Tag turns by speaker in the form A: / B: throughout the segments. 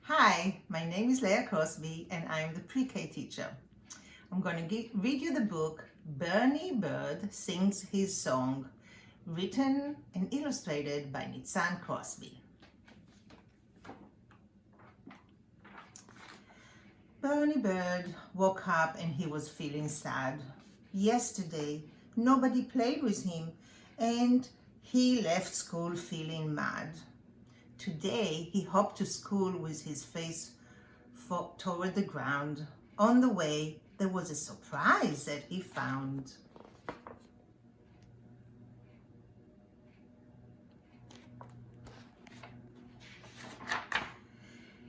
A: Hi, my name is Leah Crosby and I'm the pre-K teacher. I'm going to read you the book Bernie Bird Sings His Song, written and illustrated by Nitzan Crosby. Bernie Bird woke up and he was feeling sad. Yesterday, nobody played with him and he left school feeling mad. Today, he hopped to school with his face toward the ground. On the way, there was a surprise that he found.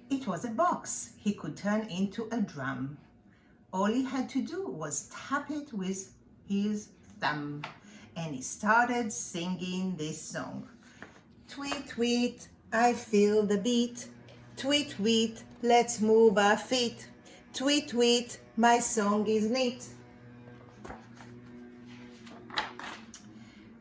A: It was a box he could turn into a drum. All he had to do was tap it with his thumb, and he started singing this song. Tweet, tweet, I feel the beat. Tweet, tweet, let's move our feet. Tweet, tweet, my song is neat.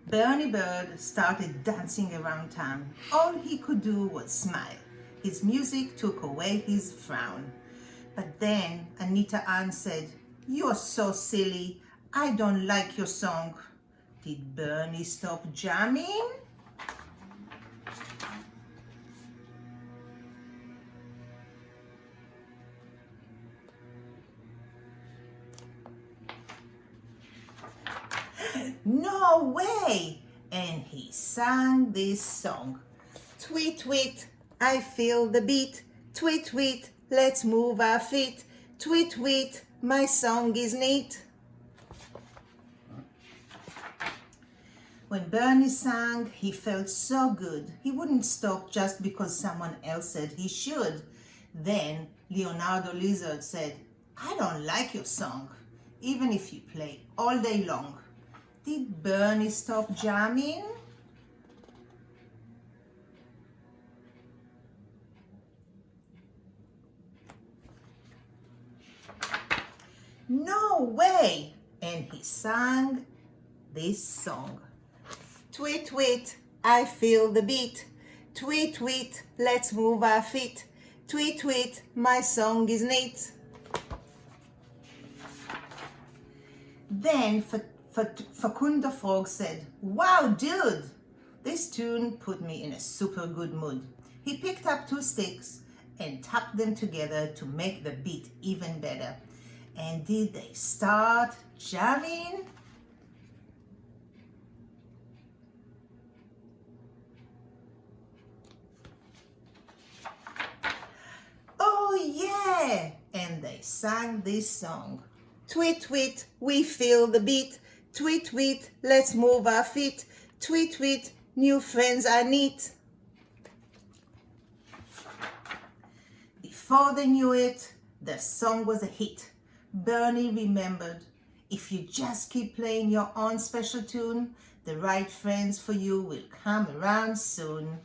A: Bernie Bird started dancing around town. All he could do was smile. His music took away his frown. But then Anita Ann said, "You're so silly. I don't like your song." Did Bernie stop jamming? No way! And he sang this song. Tweet, tweet, I feel the beat. Tweet, tweet, let's move our feet. Tweet, tweet, my song is neat. When Bernie sang, he felt so good. He wouldn't stop just because someone else said he should. Then Leonardo Lizard said, "I don't like your song, even if you play all day long." Did Bernie stop jamming? No way! And he sang this song. Tweet, tweet, I feel the beat. Tweet, tweet, let's move our feet. Tweet, tweet, my song is neat. Then Facundo Frog said, "Wow, dude, this tune put me in a super good mood." He picked up 2 sticks and tapped them together to make the beat even better. And did they start jamming? Oh yeah! And they sang this song. Tweet, tweet, we feel the beat. Tweet, tweet, let's move our feet. Tweet, tweet, new friends are neat. Before they knew it, the song was a hit. Bernie remembered, if you just keep playing your own special tune, the right friends for you will come around soon.